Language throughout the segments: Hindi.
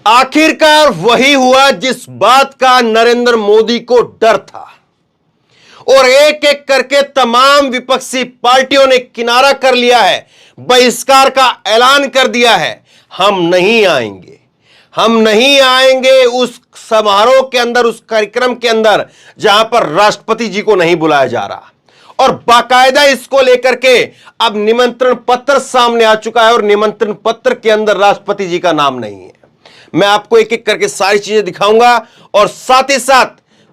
आखिरकार वही हुआ जिस बात का नरेंद्र मोदी को डर था और एक एक करके तमाम विपक्षी पार्टियों ने किनारा कर लिया है, बहिष्कार का ऐलान कर दिया है। हम नहीं आएंगे, हम नहीं आएंगे उस समारोह के अंदर, उस कार्यक्रम के अंदर जहां पर राष्ट्रपति जी को नहीं बुलाया जा रहा। और बाकायदा इसको लेकर के अब निमंत्रण पत्र सामने आ चुका है और निमंत्रण पत्र के अंदर राष्ट्रपति जी का नाम नहीं है। मैं आपको एक एक करके सारी चीजें दिखाऊंगा और साथ ही साथ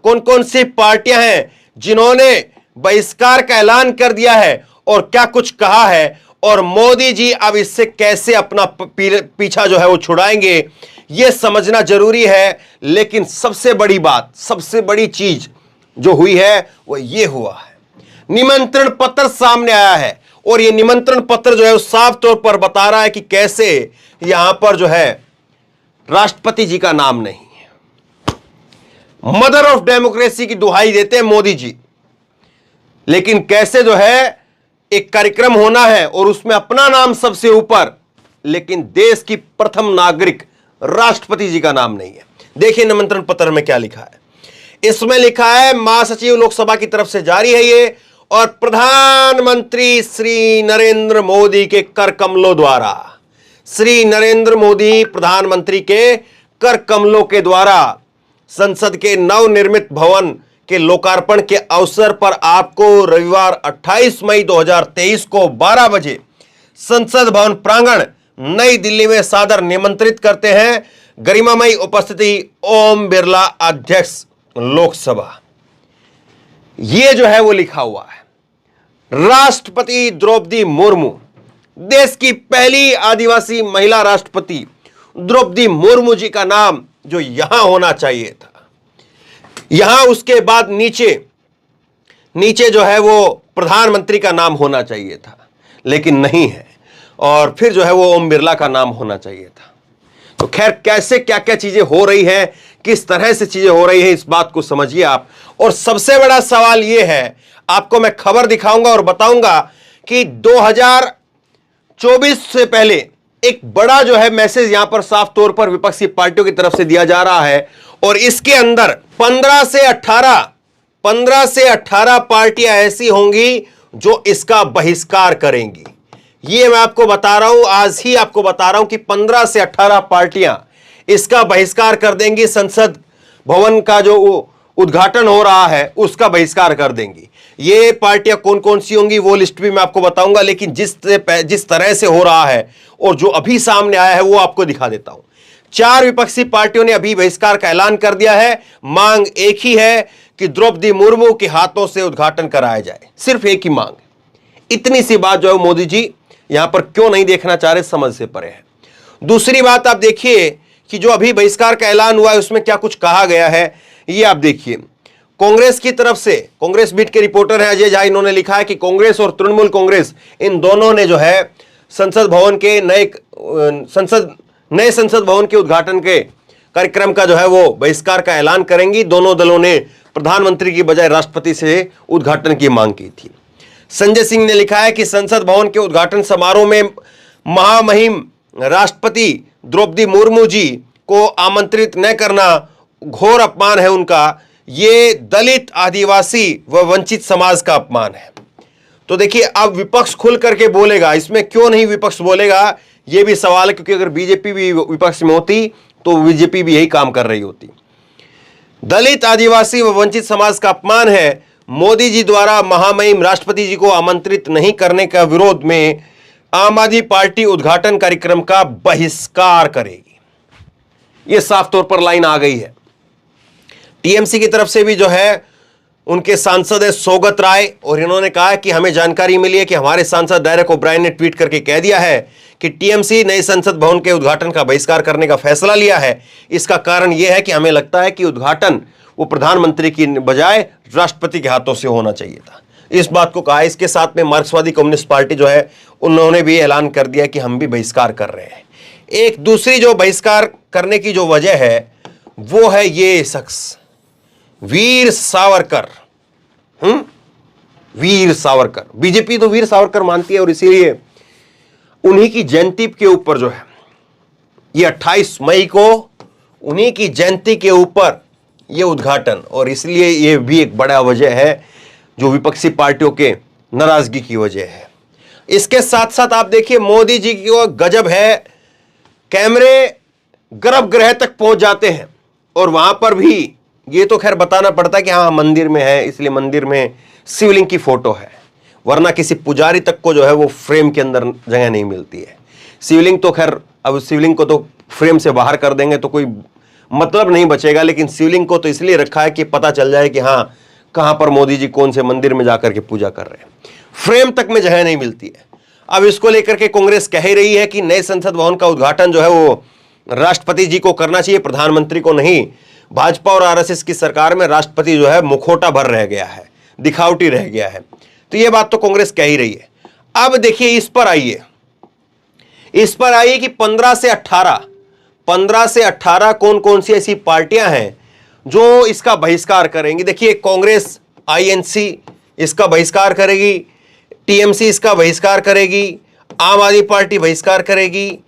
कौन कौन सी पार्टियां हैं जिन्होंने बहिष्कार का ऐलान कर दिया है और क्या कुछ कहा है, और मोदी जी अब इससे कैसे अपना पीछा जो है वो छुड़ाएंगे, यह समझना जरूरी है। लेकिन सबसे बड़ी बात, सबसे बड़ी चीज जो हुई है वो ये हुआ है, निमंत्रण पत्र सामने आया है और ये निमंत्रण पत्र जो है वो साफ तौर पर बता रहा है कि कैसे यहां पर जो है राष्ट्रपति जी का नाम नहीं है। मदर ऑफ डेमोक्रेसी की दुहाई देते हैं मोदी जी, लेकिन कैसे जो है एक कार्यक्रम होना है और उसमें अपना नाम सबसे ऊपर, लेकिन देश की प्रथम नागरिक राष्ट्रपति जी का नाम नहीं है। देखिए निमंत्रण पत्र में क्या लिखा है। इसमें लिखा है, महासचिव लोकसभा की तरफ से जारी है ये, और प्रधानमंत्री श्री नरेंद्र मोदी के कर कमलों द्वारा, श्री नरेंद्र मोदी प्रधानमंत्री के कर कमलों के द्वारा संसद के नवनिर्मित भवन के लोकार्पण के अवसर पर आपको रविवार 28 मई 2023 को 12 बजे संसद भवन प्रांगण नई दिल्ली में सादर निमंत्रित करते हैं। गरिमामयी उपस्थिति ओम बिरला अध्यक्ष लोकसभा। यह जो है वो लिखा हुआ है। राष्ट्रपति द्रौपदी मुर्मू, देश की पहली आदिवासी महिला राष्ट्रपति द्रौपदी मुर्मू जी का नाम जो यहां होना चाहिए था, यहां उसके बाद नीचे जो है वो प्रधानमंत्री का नाम होना चाहिए था, लेकिन नहीं है। और फिर जो है वो ओम बिरला का नाम होना चाहिए था। तो खैर कैसे क्या क्या चीजें हो रही हैं, किस तरह से चीजें हो रही हैं, इस बात को समझिए आप। और सबसे बड़ा सवाल यह है, आपको मैं खबर दिखाऊंगा और बताऊंगा कि 2024 से पहले एक बड़ा जो है मैसेज यहां पर साफ तौर पर विपक्षी पार्टियों की तरफ से दिया जा रहा है, और इसके अंदर 15 से 18 पार्टियां ऐसी होंगी जो इसका बहिष्कार करेंगी। ये मैं आपको बता रहा हूं, आज ही आपको बता रहा हूं कि 15 से 18 पार्टियां इसका बहिष्कार कर देंगी। संसद भवन का जो उद्घाटन हो रहा है उसका बहिष्कार कर देंगी। ये पार्टियां कौन कौन सी होंगी वो लिस्ट भी मैं आपको बताऊंगा, लेकिन जिस तरह से हो रहा है और जो अभी सामने आया है वो आपको दिखा देता हूं। 4 विपक्षी पार्टियों ने अभी बहिष्कार का ऐलान कर दिया है। मांग एक ही है कि द्रौपदी मुर्मू के हाथों से उद्घाटन कराया जाए, सिर्फ एक ही मांग। इतनी सी बात जो है मोदी जी यहां पर क्यों नहीं देखना चाह रहे, समझ से परे है। दूसरी बात आप देखिए कि जो अभी बहिष्कार का ऐलान हुआ है उसमें क्या कुछ कहा गया है, ये आप देखिए। कांग्रेस की तरफ से, कांग्रेस बीट के रिपोर्टर हैं अजय झा, इन्होंने लिखा है कि कांग्रेस और तृणमूल कांग्रेस इन दोनों ने जो है संसद भवन के नए संसद भवन के उद्घाटन के कार्यक्रम का जो है वो बहिष्कार का ऐलान करेंगी। दोनों दलों ने प्रधानमंत्री की बजाय राष्ट्रपति से उद्घाटन की मांग की थी। संजय सिंह ने लिखा है कि संसद भवन के उद्घाटन समारोह में महामहिम राष्ट्रपति द्रौपदी मुर्मू जी को आमंत्रित न करना घोर अपमान है उनका। ये दलित, आदिवासी व वंचित समाज का अपमान है। तो देखिए अब विपक्ष खुल करके बोलेगा, इसमें क्यों नहीं विपक्ष बोलेगा, यह भी सवाल है, क्योंकि अगर बीजेपी भी विपक्ष में होती तो बीजेपी भी यही काम कर रही होती। दलित, आदिवासी व वंचित समाज का अपमान है। मोदी जी द्वारा महामहिम राष्ट्रपति जी को आमंत्रित नहीं करने का विरोध में आम आदमी पार्टी उद्घाटन कार्यक्रम का बहिष्कार करेगी। यह साफ तौर पर लाइन आ गई है। टीएमसी की तरफ से भी जो है उनके सांसद है सौगत राय, और इन्होंने कहा कि हमें जानकारी मिली है कि हमारे सांसद डेरेक ओब्रायन ने ट्वीट करके कह दिया है कि टीएमसी नए संसद भवन के उद्घाटन का बहिष्कार करने का फैसला लिया है। इसका कारण यह है कि हमें लगता है कि उद्घाटन वो प्रधानमंत्री की बजाय राष्ट्रपति के हाथों से होना चाहिए था। इस बात को कहा। इसके साथ में मार्क्सवादी कम्युनिस्ट पार्टी जो है उन्होंने भी ऐलान कर दिया कि हम भी बहिष्कार कर रहे हैं। एक दूसरी जो बहिष्कार करने की जो वजह है वो है ये शख्स वीर सावरकर। वीर सावरकर, बीजेपी तो वीर सावरकर मानती है और इसीलिए उन्हीं की जयंती के ऊपर जो है ये 28 मई को उन्हीं की जयंती के ऊपर यह उद्घाटन, और इसलिए यह भी एक बड़ा वजह है जो विपक्षी पार्टियों के नाराजगी की वजह है। इसके साथ साथ आप देखिए मोदी जी की वो गजब है, कैमरे गर्भगृह तक पहुंच जाते हैं और वहां पर भी ये तो खैर बताना पड़ता है कि हाँ मंदिर में है, इसलिए मंदिर में शिवलिंग की फोटो है, वरना किसी पुजारी तक को जो है वो फ्रेम के अंदर जगह नहीं मिलती है। शिवलिंग तो खैर अब शिवलिंग को तो फ्रेम से बाहर कर देंगे तो कोई मतलब नहीं बचेगा, लेकिन शिवलिंग को तो इसलिए रखा है कि पता चल जाए कि हाँ कहां पर मोदी जी कौन से मंदिर में जाकर के पूजा कर रहे हैं। फ्रेम तक में जगह नहीं मिलती है। अब इसको लेकर के कांग्रेस कह ही रही है कि नए संसद भवन का उद्घाटन जो है वो राष्ट्रपति जी को करना चाहिए, प्रधानमंत्री को नहीं। भाजपा और आरएसएस की सरकार में राष्ट्रपति जो है मुखौटा भर रह गया है, दिखावटी रह गया है। तो यह बात तो कांग्रेस कह ही रही है। अब देखिए इस पर आइए कि 15 से 18 कौन कौन सी ऐसी पार्टियां हैं जो इसका बहिष्कार करेंगी। देखिए कांग्रेस आईएनसी इसका बहिष्कार करेगी, टीएमसी इसका बहिष्कार करेगी, आम आदमी पार्टी बहिष्कार करेगी,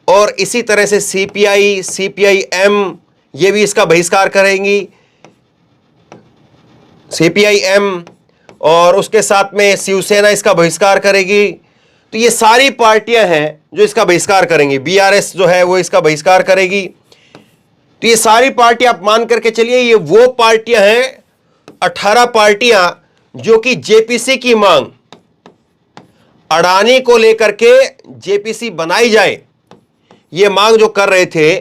और इसी तरह से सीपीआई, सीपीआईएम ये भी इसका बहिष्कार करेंगी, सीपीआईएम, और उसके साथ में शिवसेना इसका बहिष्कार करेगी। तो ये सारी पार्टियां हैं जो इसका बहिष्कार करेंगी। बीआरएस जो है वो इसका बहिष्कार करेगी। तो ये सारी पार्टियां आप मान करके चलिए ये वो पार्टियां हैं, 18 पार्टियां जो कि जेपीसी की मांग, अडानी को लेकर के जेपीसी बनाई जाए, ये मांग जो कर रहे थे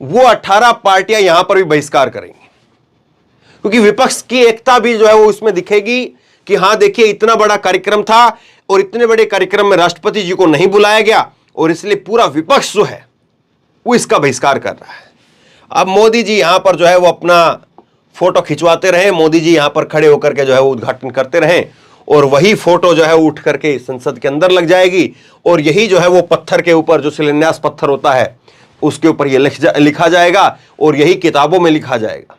वो 18 पार्टियां यहां पर भी बहिष्कार करेंगी, क्योंकि विपक्ष की एकता भी जो है वो उसमें दिखेगी कि हां देखिए इतना बड़ा कार्यक्रम था और इतने बड़े कार्यक्रम में राष्ट्रपति जी को नहीं बुलाया गया, और इसलिए पूरा विपक्ष जो है वो इसका बहिष्कार कर रहा है। अब मोदी जी यहां पर जो है वो अपना फोटो खिंचवाते रहे, मोदी जी यहां पर खड़े होकर के जो है वो उद्घाटन करते रहे, और वही फोटो जो है उठ करके संसद के अंदर लग जाएगी, और यही जो है वो पत्थर के ऊपर जो शिलान्यास पत्थर होता है उसके ऊपर ये लिखा जाएगा, और यही किताबों में लिखा जाएगा,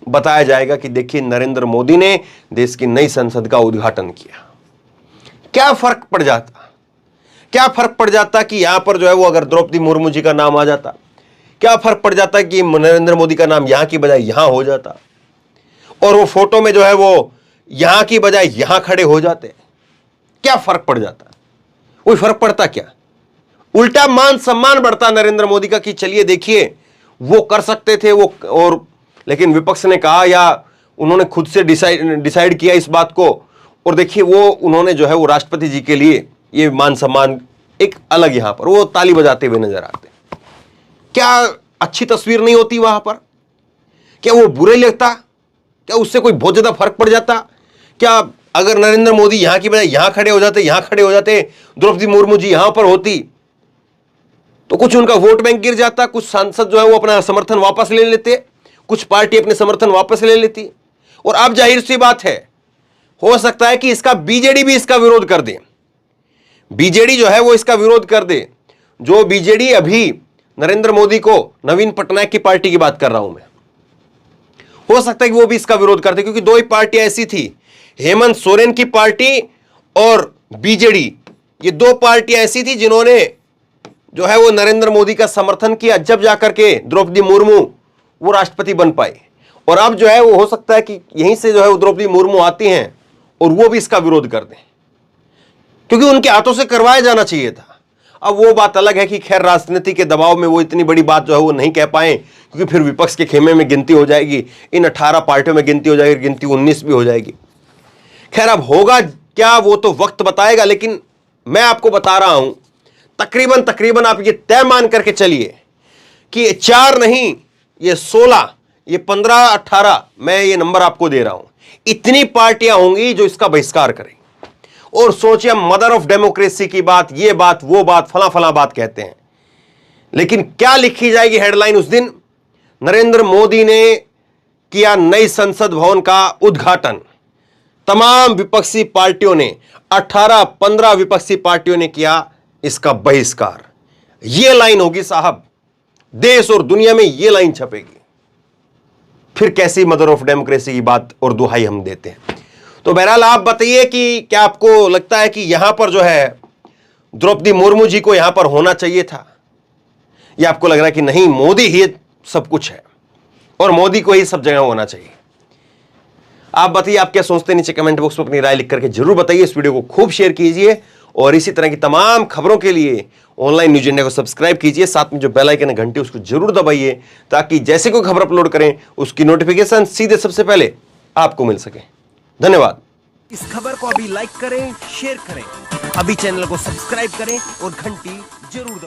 बताया जाएगा कि देखिए नरेंद्र मोदी ने देश की नई संसद का उद्घाटन किया। क्या फर्क पड़ जाता कि यहां पर जो है वो अगर द्रौपदी मुर्मू जी का नाम आ जाता, क्या फर्क पड़ जाता कि नरेंद्र मोदी का नाम यहां की बजाय यहां हो जाता, और वो फोटो में जो है वो यहां की बजाय यहां खड़े हो जाते, क्या फर्क पड़ जाता? कोई फर्क पड़ता क्या? उल्टा मान सम्मान बढ़ता नरेंद्र मोदी का कि चलिए देखिए वो कर सकते थे वो, और लेकिन विपक्ष ने कहा या उन्होंने खुद से डिसाइड किया इस बात को, और देखिए वो उन्होंने जो है वो राष्ट्रपति जी के लिए ये मान सम्मान एक अलग यहां पर वो ताली बजाते हुए नजर आते। क्या अच्छी तस्वीर नहीं होती वहां पर? क्या वो बुरे लगता? क्या उससे कोई बहुत ज्यादा फर्क पड़ जाता? क्या अगर नरेंद्र मोदी यहां की बजाय यहां खड़े हो जाते, द्रौपदी मुर्मू जी यहां पर होती, तो कुछ उनका वोट बैंक गिर जाता, कुछ सांसद जो है वो अपना समर्थन वापस ले लेते, कुछ पार्टी अपने समर्थन वापस ले लेती। और अब जाहिर सी बात है, हो सकता है कि इसका बीजेडी भी इसका विरोध कर दे, बीजेडी जो है वो इसका विरोध कर दे। जो बीजेडी अभी नरेंद्र मोदी को, नवीन पटनायक की पार्टी की बात कर रहा हूं मैं, हो सकता है कि वो भी इसका विरोध करते, क्योंकि दो ही पार्टियां ऐसी थी, हेमंत सोरेन की पार्टी और बीजेडी, ये दो पार्टियां ऐसी थी जिन्होंने जो है वो नरेंद्र मोदी का समर्थन किया, जब जाकर के द्रौपदी मुर्मू वो राष्ट्रपति बन पाए। और अब जो है वो हो सकता है कि यहीं से जो है वो द्रौपदी मुर्मू आती हैं और वो भी इसका विरोध कर दें, क्योंकि उनके हाथों से करवाया जाना चाहिए था। अब वो बात अलग है कि खैर राजनीति के दबाव में वो इतनी बड़ी बात जो है वो नहीं कह पाए, क्योंकि फिर विपक्ष के खेमे में गिनती हो जाएगी, इन 18 पार्टियों में गिनती हो जाएगी, गिनती 19 भी हो जाएगी। खैर अब होगा क्या वो तो वक्त बताएगा, लेकिन मैं आपको बता रहा हूं तकरीबन आप ये तय मान करके चलिए कि 4 नहीं, ये 16, ये 15, 18, मैं ये नंबर आपको दे रहा हूं, इतनी पार्टियां होंगी जो इसका बहिष्कार करेंगी। और सोचिए मदर ऑफ डेमोक्रेसी की बात, ये बात वो बात फला बात कहते हैं, लेकिन क्या लिखी जाएगी हेडलाइन उस दिन? नरेंद्र मोदी ने किया नई संसद भवन का उद्घाटन, तमाम विपक्षी पार्टियों ने, 18-15 विपक्षी पार्टियों ने किया इसका बहिष्कार। यह लाइन होगी साहब, देश और दुनिया में यह लाइन छपेगी। फिर कैसी मदर ऑफ डेमोक्रेसी की बात और दुहाई हम देते हैं। तो बहरहाल आप बताइए कि क्या आपको लगता है कि यहां पर जो है द्रौपदी मुर्मू जी को यहां पर होना चाहिए था, या आपको लग रहा है कि नहीं मोदी ही सब कुछ है और मोदी को ही सब जगह होना चाहिए। आप बताइए, आप क्या सोचते हैं? नीचे कमेंट बॉक्स में अपनी राय लिख करके जरूर बताइए। इस वीडियो को खूब शेयर कीजिए और इसी तरह की तमाम खबरों के लिए ऑनलाइन न्यूज इंडिया को सब्सक्राइब कीजिए। साथ में जो बेल आइकन है घंटी, उसको जरूर दबाइए ताकि जैसे कोई खबर अपलोड करें उसकी नोटिफिकेशन सीधे सबसे पहले आपको मिल सके। धन्यवाद। इस खबर को अभी लाइक करें, शेयर करें, अभी चैनल को सब्सक्राइब करें और घंटी जरूर दबाएं।